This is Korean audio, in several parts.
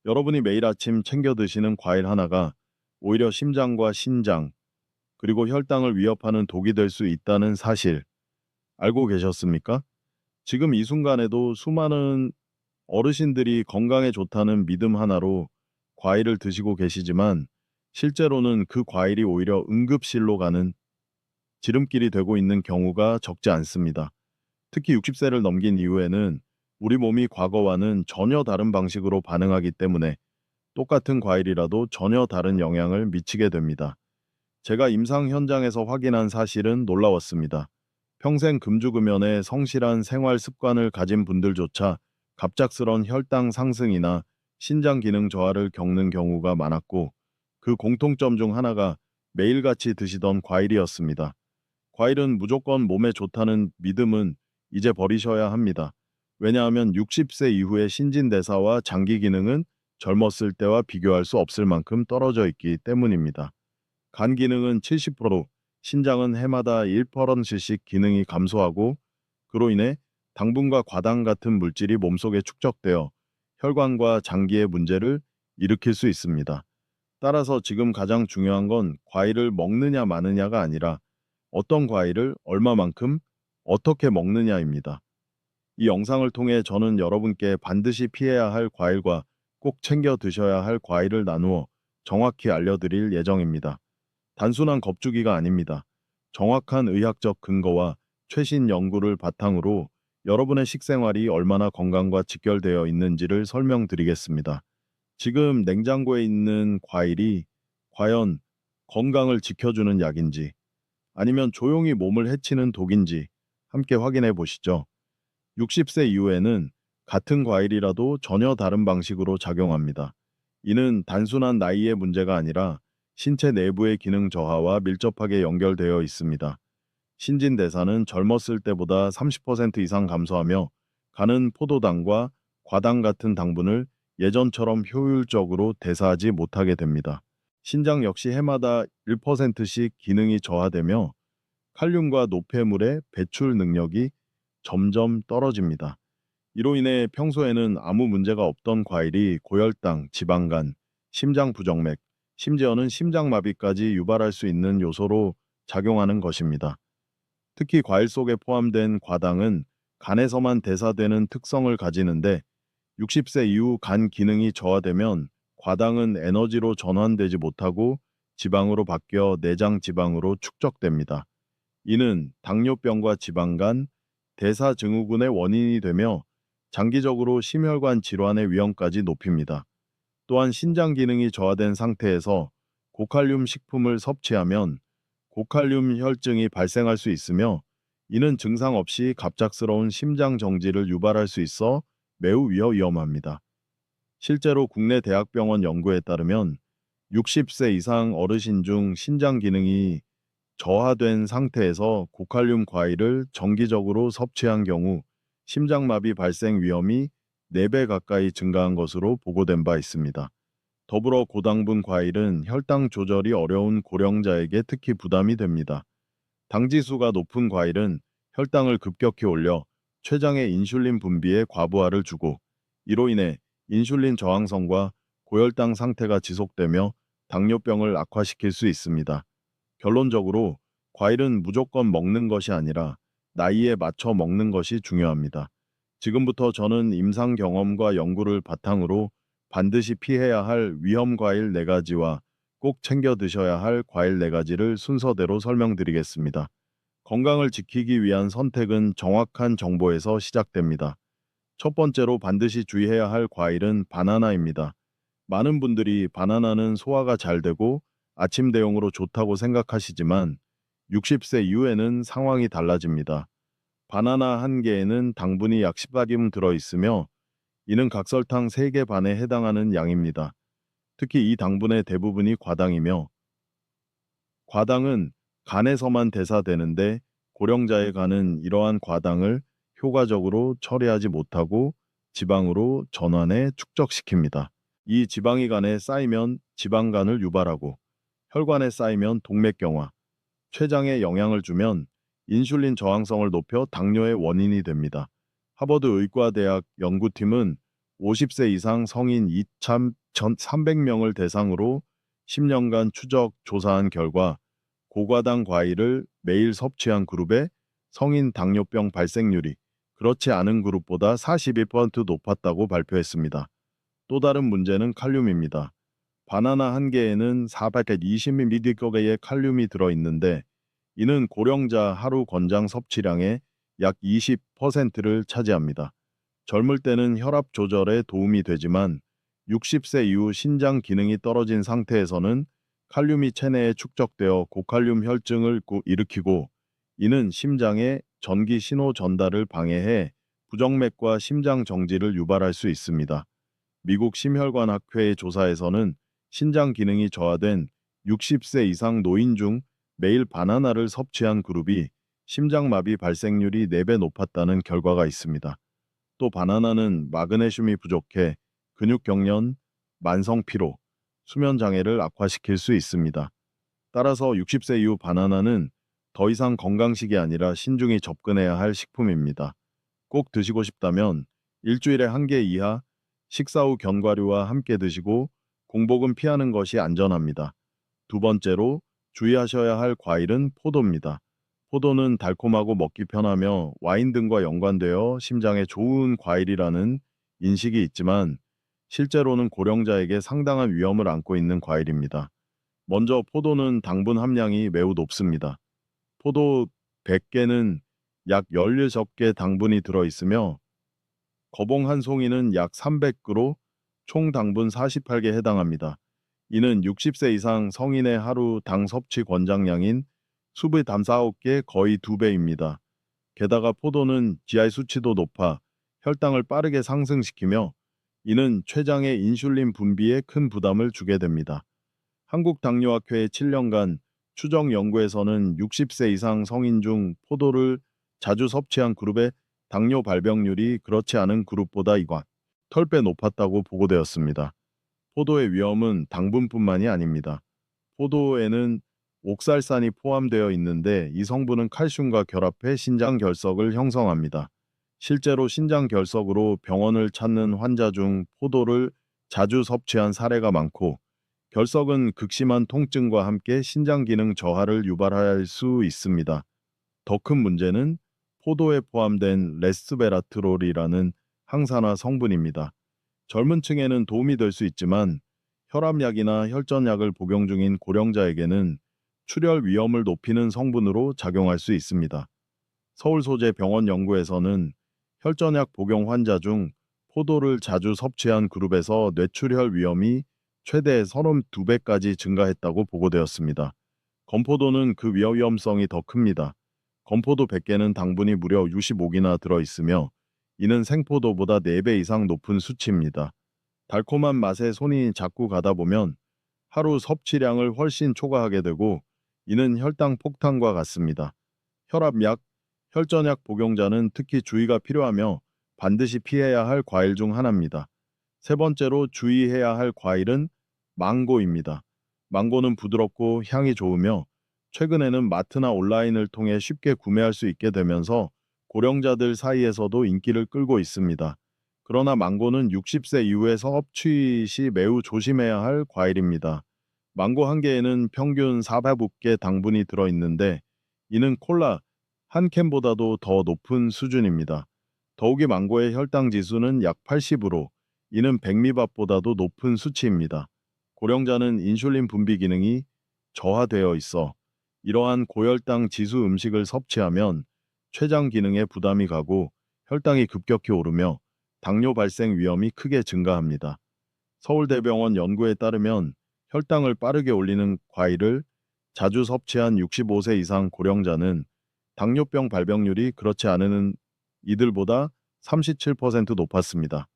여러분이 매일 아침 챙겨 드시는 과일 하나가 오히려 심장과 신장, 그리고 혈당을 위협하는 독이 될 수 있다는 사실 알고 계셨습니까? 지금 이 순간에도 수많은 어르신들이 건강에 좋다는 믿음 하나로 과일을 드시고 계시지만 실제로는 그 과일이 오히려 응급실로 가는 지름길이 되고 있는 경우가 적지 않습니다. 특히 60세를 넘긴 이후에는 우리 몸이 과거와는 전혀 다른 방식으로 반응하기 때문에 똑같은 과일이라도 전혀 다른 영향을 미치게 됩니다. 제가 임상 현장에서 확인한 사실은 놀라웠습니다. 평생 금주금연에 성실한 생활 습관을 가진 분들조차 갑작스런 혈당 상승이나 신장 기능 저하를 겪는 경우가 많았고, 그 공통점 중 하나가 매일같이 드시던 과일이었습니다. 과일은 무조건 몸에 좋다는 믿음은 이제 버리셔야 합니다. 왜냐하면 60세 이후의 신진대사와 장기 기능은 젊었을 때와 비교할 수 없을 만큼 떨어져 있기 때문입니다. 간 기능은 70%, 신장은 해마다 1%씩 기능이 감소하고, 그로 인해 당분과 과당 같은 물질이 몸속에 축적되어 혈관과 장기의 문제를 일으킬 수 있습니다. 따라서 지금 가장 중요한 건 과일을 먹느냐 마느냐가 아니라 어떤 과일을 얼마만큼 어떻게 먹느냐입니다. 이 영상을 통해 저는 여러분께 반드시 피해야 할 과일과 꼭 챙겨 드셔야 할 과일을 나누어 정확히 알려드릴 예정입니다. 단순한 겁주기가 아닙니다. 정확한 의학적 근거와 최신 연구를 바탕으로 여러분의 식생활이 얼마나 건강과 직결되어 있는지를 설명드리겠습니다. 지금 냉장고에 있는 과일이 과연 건강을 지켜주는 약인지 아니면 조용히 몸을 해치는 독인지 함께 확인해 보시죠. 60세 이후에는 같은 과일이라도 전혀 다른 방식으로 작용합니다. 이는 단순한 나이의 문제가 아니라 신체 내부의 기능 저하와 밀접하게 연결되어 있습니다. 신진대사는 젊었을 때보다 30% 이상 감소하며 간은 포도당과 과당 같은 당분을 예전처럼 효율적으로 대사하지 못하게 됩니다. 신장 역시 해마다 1%씩 기능이 저하되며 칼륨과 노폐물의 배출 능력이 점점 떨어집니다. 이로 인해 평소에는 아무 문제가 없던 과일이 고혈당, 지방간, 심장 부정맥, 심지어는 심장마비까지 유발할 수 있는 요소로 작용하는 것입니다. 특히 과일 속에 포함된 과당은 간에서만 대사되는 특성을 가지는데 60세 이후 간 기능이 저하되면 과당은 에너지로 전환되지 못하고 지방으로 바뀌어 내장 지방으로 축적됩니다. 이는 당뇨병과 지방간, 대사증후군의 원인이 되며 장기적으로 심혈관 질환의 위험까지 높입니다. 또한 신장 기능이 저하된 상태에서 고칼륨 식품을 섭취하면 고칼륨 혈증이 발생할 수 있으며, 이는 증상 없이 갑작스러운 심장 정지를 유발할 수 있어 매우 위험합니다. 실제로 국내 대학병원 연구에 따르면 60세 이상 어르신 중 신장 기능이 저하된 상태에서 고칼륨 과일을 정기적으로 섭취한 경우 심장마비 발생 위험이 4배 가까이 증가한 것으로 보고된 바 있습니다. 더불어 고당분 과일은 혈당 조절이 어려운 고령자에게 특히 부담이 됩니다. 당지수가 높은 과일은 혈당을 급격히 올려 췌장의 인슐린 분비에 과부하를 주고, 이로 인해 인슐린 저항성과 고혈당 상태가 지속되며 당뇨병을 악화시킬 수 있습니다. 결론적으로 과일은 무조건 먹는 것이 아니라 나이에 맞춰 먹는 것이 중요합니다. 지금부터 저는 임상 경험과 연구를 바탕으로 반드시 피해야 할 위험 과일 4가지와 꼭 챙겨 드셔야 할 과일 4가지를 순서대로 설명드리겠습니다. 건강을 지키기 위한 선택은 정확한 정보에서 시작됩니다. 첫 번째로 반드시 주의해야 할 과일은 바나나입니다. 많은 분들이 바나나는 소화가 잘 되고 아침 대용으로 좋다고 생각하시지만 60세 이후에는 상황이 달라집니다. 바나나 한 개에는 당분이 약 14g 들어있으며 이는 각설탕 3개 반에 해당하는 양입니다. 특히 이 당분의 대부분이 과당이며, 과당은 간에서만 대사되는데 고령자의 간은 이러한 과당을 효과적으로 처리하지 못하고 지방으로 전환해 축적시킵니다. 이 지방이 간에 쌓이면 지방간을 유발하고 혈관에 쌓이면 동맥경화, 췌장에 영향을 주면 인슐린 저항성을 높여 당뇨의 원인이 됩니다. 하버드 의과대학 연구팀은 50세 이상 성인 2,300명을 대상으로 10년간 추적 조사한 결과 고과당 과일을 매일 섭취한 그룹의 성인 당뇨병 발생률이 그렇지 않은 그룹보다 42% 높았다고 발표했습니다. 또 다른 문제는 칼륨입니다. 바나나 한 개에는 420mg의 칼륨이 들어있는데 이는 고령자 하루 권장 섭취량의 약 20%를 차지합니다. 젊을 때는 혈압 조절에 도움이 되지만 60세 이후 신장 기능이 떨어진 상태에서는 칼륨이 체내에 축적되어 고칼륨 혈증을 일으키고 이는 심장의 전기 신호 전달을 방해해 부정맥과 심장 정지를 유발할 수 있습니다. 미국 심혈관 학회의 조사에서는 신장 기능이 저하된 60세 이상 노인 중 매일 바나나를 섭취한 그룹이 심장마비 발생률이 4배 높았다는 결과가 있습니다. 또 바나나는 마그네슘이 부족해 근육 경련, 만성 피로, 수면 장애를 악화시킬 수 있습니다. 따라서 60세 이후 바나나는 더 이상 건강식이 아니라 신중히 접근해야 할 식품입니다. 꼭 드시고 싶다면 일주일에 한 개 이하 식사 후 견과류와 함께 드시고 공복은 피하는 것이 안전합니다. 두 번째로 주의하셔야 할 과일은 포도입니다. 포도는 달콤하고 먹기 편하며 와인 등과 연관되어 심장에 좋은 과일이라는 인식이 있지만 실제로는 고령자에게 상당한 위험을 안고 있는 과일입니다. 먼저 포도는 당분 함량이 매우 높습니다. 포도 100개는 약 16개 당분이 들어있으며 거봉 한 송이는 약 300g으로 총 당분 48개 해당합니다. 이는 60세 이상 성인의 하루 당 섭취 권장량인 숲의 담4-5개 거의 2배입니다. 게다가 포도는 GI 수치도 높아 혈당을 빠르게 상승시키며 이는 췌장의 인슐린 분비에 큰 부담을 주게 됩니다. 한국당뇨학회의 7년간 추정 연구에서는 60세 이상 성인 중 포도를 자주 섭취한 그룹의 당뇨 발병률이 그렇지 않은 그룹보다 10배 높았다고 보고되었습니다. 포도의 위험은 당분뿐만이 아닙니다. 포도에는 옥살산이 포함되어 있는데 이 성분은 칼슘과 결합해 신장 결석을 형성합니다. 실제로 신장 결석으로 병원을 찾는 환자 중 포도를 자주 섭취한 사례가 많고 결석은 극심한 통증과 함께 신장 기능 저하를 유발할 수 있습니다. 더 큰 문제는 포도에 포함된 레스베라트롤이라는 항산화 성분입니다. 젊은 층에는 도움이 될 수 있지만 혈압약이나 혈전약을 복용 중인 고령자에게는 출혈 위험을 높이는 성분으로 작용할 수 있습니다. 서울 소재 병원 연구에서는 혈전약 복용 환자 중 포도를 자주 섭취한 그룹에서 뇌출혈 위험이 최대 32배까지 증가했다고 보고되었습니다. 건포도는 그 위험성이 더 큽니다. 건포도 100개는 당분이 무려 65기나 들어있으며 이는 생포도보다 4배 이상 높은 수치입니다. 달콤한 맛에 손이 자꾸 가다 보면 하루 섭취량을 훨씬 초과하게 되고 이는 혈당 폭탄과 같습니다. 혈압약, 혈전약 복용자는 특히 주의가 필요하며 반드시 피해야 할 과일 중 하나입니다. 세 번째로 주의해야 할 과일은 망고입니다. 망고는 부드럽고 향이 좋으며 최근에는 마트나 온라인을 통해 쉽게 구매할 수 있게 되면서 고령자들 사이에서도 인기를 끌고 있습니다. 그러나 망고는 60세 이후에 섭취 시 매우 조심해야 할 과일입니다. 망고 한 개에는 평균 400개 당분이 들어있는데 이는 콜라 한 캔보다도 더 높은 수준입니다. 더욱이 망고의 혈당 지수는 약 80으로 이는 백미밥보다도 높은 수치입니다. 고령자는 인슐린 분비 기능이 저하되어 있어 이러한 고혈당 지수 음식을 섭취하면 췌장 기능에 부담이 가고 혈당이 급격히 오르며 당뇨 발생 위험이 크게 증가합니다. 서울대병원 연구에 따르면 혈당을 빠르게 올리는 과일을 자주 섭취한 65세 이상 고령자는 당뇨병 발병률이 그렇지 않은 이들보다 37% 높았습니다.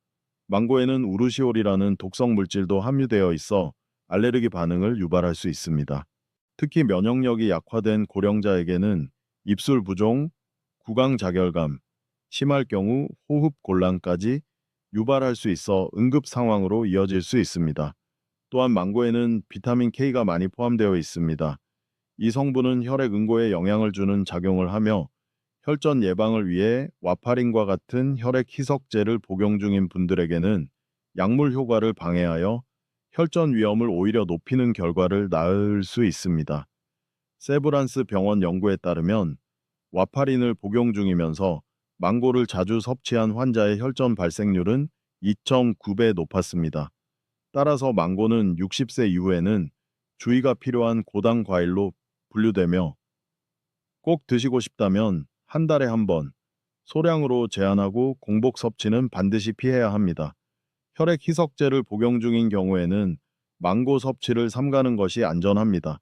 망고에는 우르시올이라는 독성 물질도 함유되어 있어 알레르기 반응을 유발할 수 있습니다. 특히 면역력이 약화된 고령자에게는 입술 부종, 구강자결감, 심할 경우 호흡 곤란까지 유발할 수 있어 응급 상황으로 이어질 수 있습니다. 또한 망고에는 비타민 K가 많이 포함되어 있습니다. 이 성분은 혈액 응고에 영향을 주는 작용을 하며 혈전 예방을 위해 와파린과 같은 혈액 희석제를 복용 중인 분들에게는 약물 효과를 방해하여 혈전 위험을 오히려 높이는 결과를 낳을 수 있습니다. 세브란스 병원 연구에 따르면 와파린을 복용 중이면서 망고를 자주 섭취한 환자의 혈전 발생률은 2.9배 높았습니다. 따라서 망고는 60세 이후에는 주의가 필요한 고당 과일로 분류되며 꼭 드시고 싶다면 한 달에 한 번 소량으로 제한하고 공복 섭취는 반드시 피해야 합니다. 혈액 희석제를 복용 중인 경우에는 망고 섭취를 삼가는 것이 안전합니다.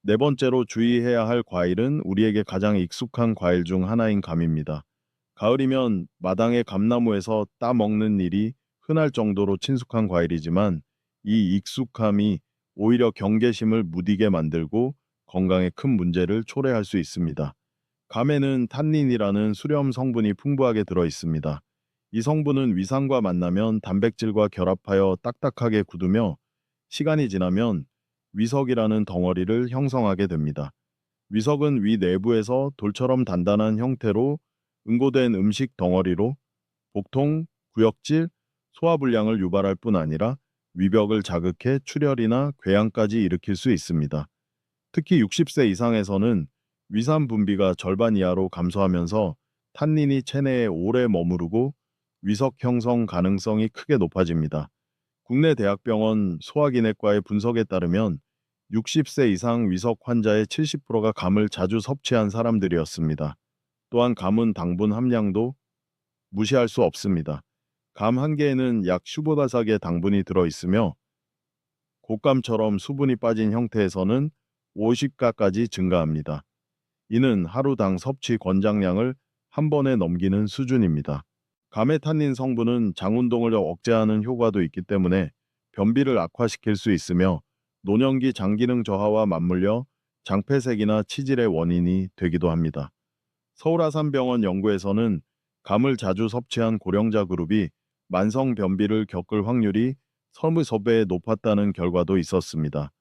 네 번째로 주의해야 할 과일은 우리에게 가장 익숙한 과일 중 하나인 감입니다. 가을이면 마당의 감나무에서 따 먹는 일이 흔할 정도로 친숙한 과일이지만 이 익숙함이 오히려 경계심을 무디게 만들고 건강에 큰 문제를 초래할 수 있습니다. 감에는 탄닌이라는 수렴 성분이 풍부하게 들어 있습니다. 이 성분은 위산과 만나면 단백질과 결합하여 딱딱하게 굳으며 시간이 지나면 위석이라는 덩어리를 형성하게 됩니다. 위석은 위 내부에서 돌처럼 단단한 형태로 응고된 음식 덩어리로 복통, 구역질, 소화불량을 유발할 뿐 아니라 위벽을 자극해 출혈이나 궤양까지 일으킬 수 있습니다. 특히 60세 이상에서는 위산 분비가 절반 이하로 감소하면서 탄닌이 체내에 오래 머무르고 위석 형성 가능성이 크게 높아집니다. 국내 대학병원 소화기내과의 분석에 따르면 60세 이상 위석 환자의 70%가 감을 자주 섭취한 사람들이었습니다. 또한 감은 당분 함량도 무시할 수 없습니다. 감 한 개에는 약 15다삭의 당분이 들어 있으며 곶감처럼 수분이 빠진 형태에서는 50가까지 증가합니다. 이는 하루당 섭취 권장량을 한 번에 넘기는 수준입니다. 가메탄닌 성분은 장운동을 억제하는 효과도 있기 때문에 변비를 악화시킬 수 있으며 노년기 장기능 저하와 맞물려 장폐색이나 치질의 원인이 되기도 합니다. 서울아산병원 연구에서는 감을 자주 섭취한 고령자 그룹이 만성 변비를 겪을 확률이 33배 높았다는 결과도 있었습니다.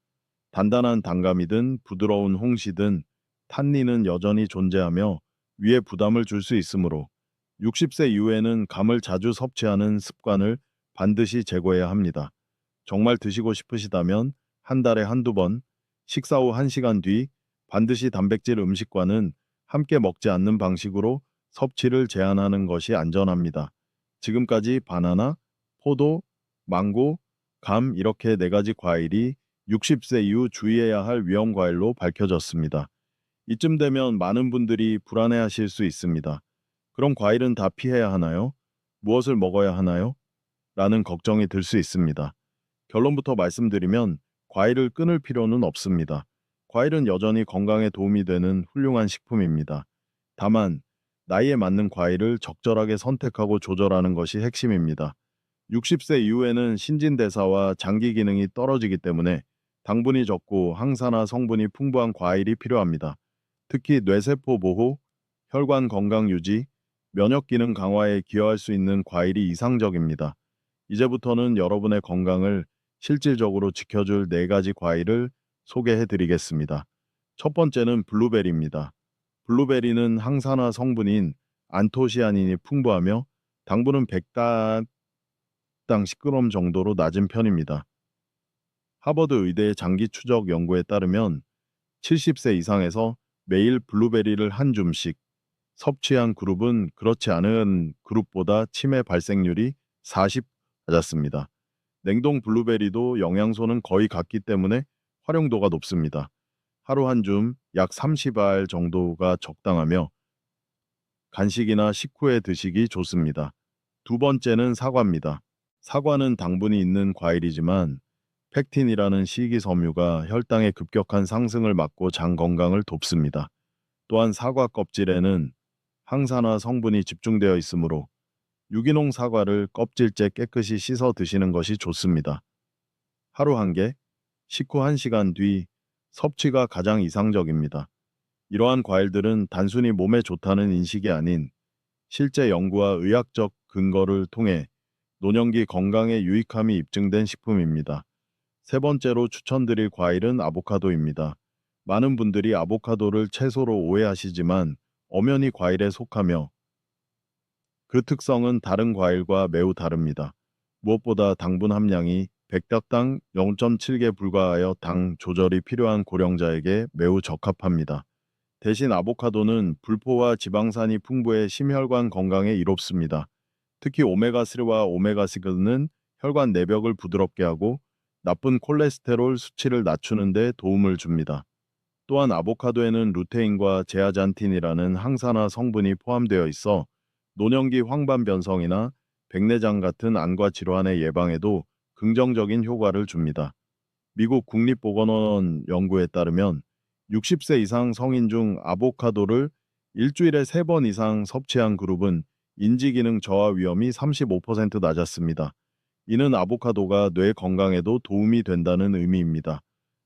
단단한 단감이든 부드러운 홍시든 탄닌은 여전히 존재하며 위에 부담을 줄 수 있으므로 60세 이후에는 감을 자주 섭취하는 습관을 반드시 제거해야 합니다. 정말 드시고 싶으시다면 한 달에 한두 번, 식사 후 1시간 뒤 반드시 단백질 음식과는 함께 먹지 않는 방식으로 섭취를 제한하는 것이 안전합니다. 지금까지 바나나, 포도, 망고, 감 이렇게 4가지 과일이 60세 이후 주의해야 할 위험 과일로 밝혀졌습니다. 이쯤 되면 많은 분들이 불안해하실 수 있습니다. 그럼 과일은 다 피해야 하나요? 무엇을 먹어야 하나요? 라는 걱정이 들 수 있습니다. 결론부터 말씀드리면 과일을 끊을 필요는 없습니다. 과일은 여전히 건강에 도움이 되는 훌륭한 식품입니다. 다만 나이에 맞는 과일을 적절하게 선택하고 조절하는 것이 핵심입니다. 60세 이후에는 신진대사와 장기 기능이 떨어지기 때문에 당분이 적고 항산화 성분이 풍부한 과일이 필요합니다. 특히 뇌세포 보호, 혈관 건강 유지, 면역 기능 강화에 기여할 수 있는 과일이 이상적입니다. 이제부터는 여러분의 건강을 실질적으로 지켜줄 4가지 과일을 소개해 드리겠습니다. 첫 번째는 블루베리입니다. 블루베리는 항산화 성분인 안토시아닌이 풍부하며 당분은 100당 10g 정도로 낮은 편입니다. 하버드 의대의 장기 추적 연구에 따르면 70세 이상에서 매일 블루베리를 한 줌씩 섭취한 그룹은 그렇지 않은 그룹보다 치매 발생률이 40% 낮았습니다. 냉동 블루베리도 영양소는 거의 같기 때문에 활용도가 높습니다. 하루 한 줌 약 30알 정도가 적당하며 간식이나 식후에 드시기 좋습니다. 두 번째는 사과입니다. 사과는 당분이 있는 과일이지만 펙틴이라는 식이섬유가 혈당의 급격한 상승을 막고 장 건강을 돕습니다. 또한 사과 껍질에는 항산화 성분이 집중되어 있으므로 유기농 사과를 껍질째 깨끗이 씻어 드시는 것이 좋습니다. 하루 한 개, 식후 1시간 뒤 섭취가 가장 이상적입니다. 이러한 과일들은 단순히 몸에 좋다는 인식이 아닌 실제 연구와 의학적 근거를 통해 노년기 건강에 유익함이 입증된 식품입니다. 세 번째로 추천드릴 과일은 아보카도입니다. 많은 분들이 아보카도를 채소로 오해하시지만 엄연히 과일에 속하며 그 특성은 다른 과일과 매우 다릅니다. 무엇보다 당분 함량이 100닭당 0.7개 불과하여 당 조절이 필요한 고령자에게 매우 적합합니다. 대신 아보카도는 불포와 지방산이 풍부해 심혈관 건강에 이롭습니다. 특히 오메가3와 오메가6는 혈관 내벽을 부드럽게 하고 나쁜 콜레스테롤 수치를 낮추는 데 도움을 줍니다. 또한 아보카도에는 루테인과 제아잔틴이라는 항산화 성분이 포함되어 있어 노년기 황반 변성이나 백내장 같은 안과 질환의 예방에도 긍정적인 효과를 줍니다. 미국 국립보건원 연구에 따르면 60세 이상 성인 중 아보카도를 일주일에 3번 이상 섭취한 그룹은 인지기능 저하 위험이 35% 낮았습니다. 이는 아보카도가 뇌 건강에도 도움이 된다는 의미입니다.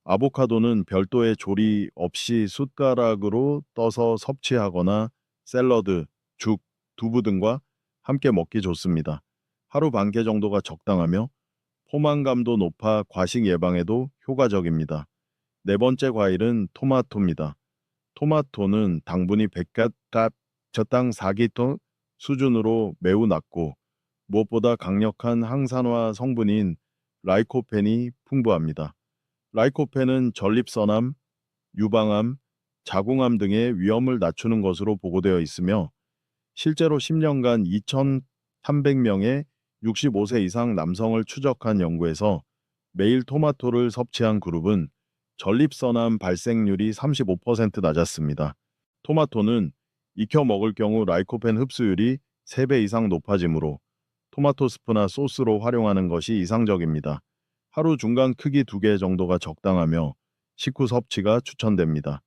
아보카도는 별도의 조리 없이 숟가락으로 떠서 섭취하거나 샐러드, 죽, 두부 등과 함께 먹기 좋습니다. 하루 반 개 정도가 적당하며 포만감도 높아 과식 예방에도 효과적입니다. 네 번째 과일은 토마토입니다. 토마토는 당분이 100갓 저당 4기톤 수준으로 매우 낮고 무엇보다 강력한 항산화 성분인 라이코펜이 풍부합니다. 라이코펜은 전립선암, 유방암, 자궁암 등의 위험을 낮추는 것으로 보고되어 있으며 실제로 10년간 2,300명의 65세 이상 남성을 추적한 연구에서 매일 토마토를 섭취한 그룹은 전립선암 발생률이 35% 낮았습니다. 토마토는 익혀 먹을 경우 라이코펜 흡수율이 3배 이상 높아지므로 토마토 스프나 소스로 활용하는 것이 이상적입니다. 하루 중간 크기 2개 정도가 적당하며 식후 섭취가 추천됩니다.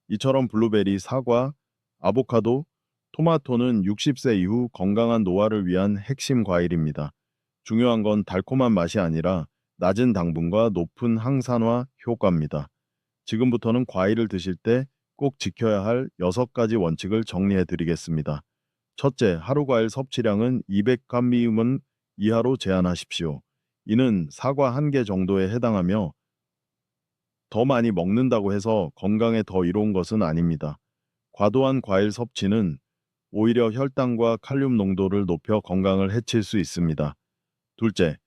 이처럼 블루베리, 사과, 아보카도, 토마토는 60세 이후 건강한 노화를 위한 핵심 과일입니다. 중요한 건 달콤한 맛이 아니라 낮은 당분과 높은 항산화 효과입니다. 지금부터는 과일을 드실 때 꼭 지켜야 할 6가지 원칙을 정리해 드리겠습니다. 첫째, 하루 과일 섭취량은 200g은 이하로 제한하십시오. 이는 사과 1개 정도에 해당하며 더 많이 먹는다고 해서 건강에 더 이로운 것은 아닙니다. 과도한 과일 섭취는 오히려 혈당과 칼륨 농도를 높여 건강을 해칠 수 있습니다. 둘째,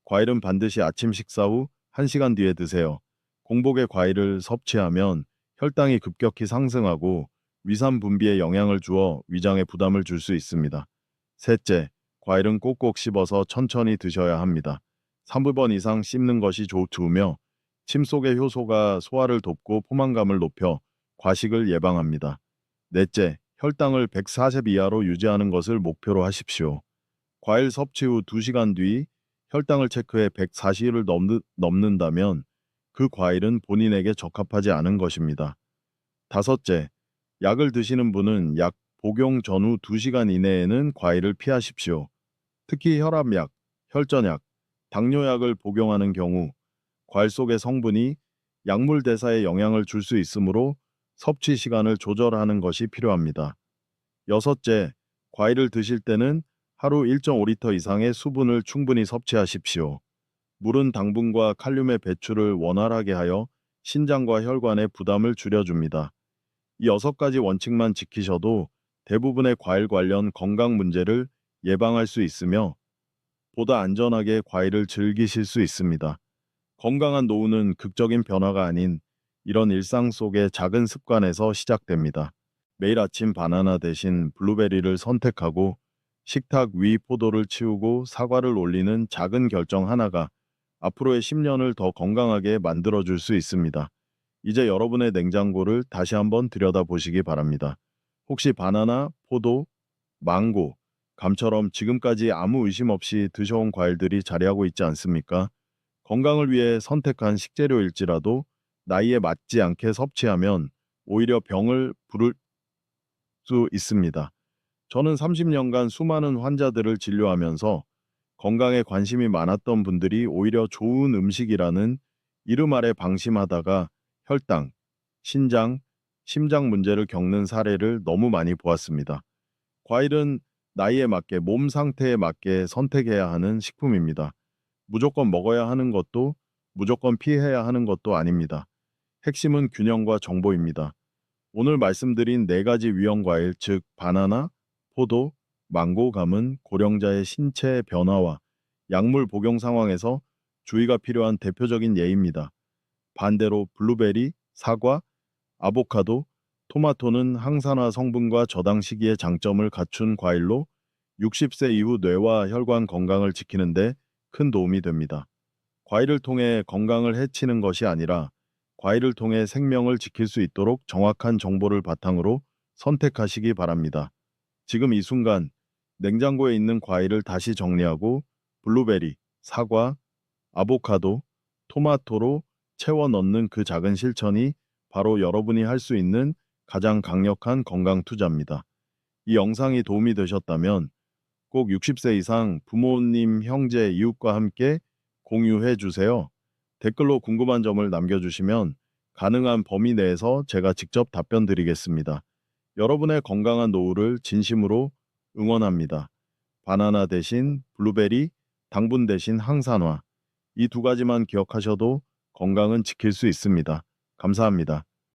과일은 반드시 아침 식사 후 1시간 뒤에 드세요. 공복에 과일을 섭취하면 혈당이 급격히 상승하고 위산 분비에 영향을 주어 위장에 부담을 줄 수 있습니다. 셋째, 과일은 꼭꼭 씹어서 천천히 드셔야 합니다. 3번 이상 씹는 것이 좋으며 침 속의 효소가 소화를 돕고 포만감을 높여 과식을 예방합니다. 넷째, 혈당을 140 이하로 유지하는 것을 목표로 하십시오. 과일 섭취 후 2시간 뒤 혈당을 체크해 140을 넘는다면 그 과일은 본인에게 적합하지 않은 것입니다. 다섯째, 약을 드시는 분은 약 복용 전후 2시간 이내에는 과일을 피하십시오. 특히 혈압약, 혈전약, 당뇨약을 복용하는 경우 과일 속의 성분이 약물 대사에 영향을 줄 수 있으므로 섭취 시간을 조절하는 것이 필요합니다. 여섯째, 과일을 드실 때는 하루 1.5리터 이상의 수분을 충분히 섭취하십시오. 물은 당분과 칼륨의 배출을 원활하게 하여 신장과 혈관의 부담을 줄여줍니다. 이 6가지 원칙만 지키셔도 대부분의 과일 관련 건강 문제를 예방할 수 있으며 보다 안전하게 과일을 즐기실 수 있습니다. 건강한 노후는 극적인 변화가 아닌 이런 일상 속의 작은 습관에서 시작됩니다. 매일 아침 바나나 대신 블루베리를 선택하고 식탁 위 포도를 치우고 사과를 올리는 작은 결정 하나가 앞으로의 10년을 더 건강하게 만들어줄 수 있습니다. 이제 여러분의 냉장고를 다시 한번 들여다보시기 바랍니다. 혹시 바나나, 포도, 망고, 감처럼 지금까지 아무 의심 없이 드셔온 과일들이 자리하고 있지 않습니까? 건강을 위해 선택한 식재료일지라도 나이에 맞지 않게 섭취하면 오히려 병을 부를 수 있습니다. 저는 30년간 수많은 환자들을 진료하면서 건강에 관심이 많았던 분들이 오히려 좋은 음식이라는 이름 아래 방심하다가 혈당, 신장, 심장 문제를 겪는 사례를 너무 많이 보았습니다. 과일은 나이에 맞게 몸 상태에 맞게 선택해야 하는 식품입니다. 무조건 먹어야 하는 것도 무조건 피해야 하는 것도 아닙니다. 핵심은 균형과 정보입니다. 오늘 말씀드린 4가지 위험 과일, 즉 바나나, 포도, 망고, 감은 고령자의 신체 변화와 약물 복용 상황에서 주의가 필요한 대표적인 예입니다. 반대로 블루베리, 사과, 아보카도, 토마토는 항산화 성분과 저당 시기의 장점을 갖춘 과일로 60세 이후 뇌와 혈관 건강을 지키는 데 큰 도움이 됩니다. 과일을 통해 건강을 해치는 것이 아니라 과일을 통해 생명을 지킬 수 있도록 정확한 정보를 바탕으로 선택하시기 바랍니다. 지금 이 순간 냉장고에 있는 과일을 다시 정리하고 블루베리, 사과, 아보카도, 토마토로 채워 넣는 그 작은 실천이 바로 여러분이 할 수 있는 가장 강력한 건강 투자입니다. 이 영상이 도움이 되셨다면 꼭 60세 이상 부모님, 형제, 이웃과 함께 공유해 주세요. 댓글로 궁금한 점을 남겨주시면 가능한 범위 내에서 제가 직접 답변 드리겠습니다. 여러분의 건강한 노후를 진심으로 응원합니다. 바나나 대신 블루베리, 당분 대신 항산화. 이 두 가지만 기억하셔도 건강은 지킬 수 있습니다. 감사합니다.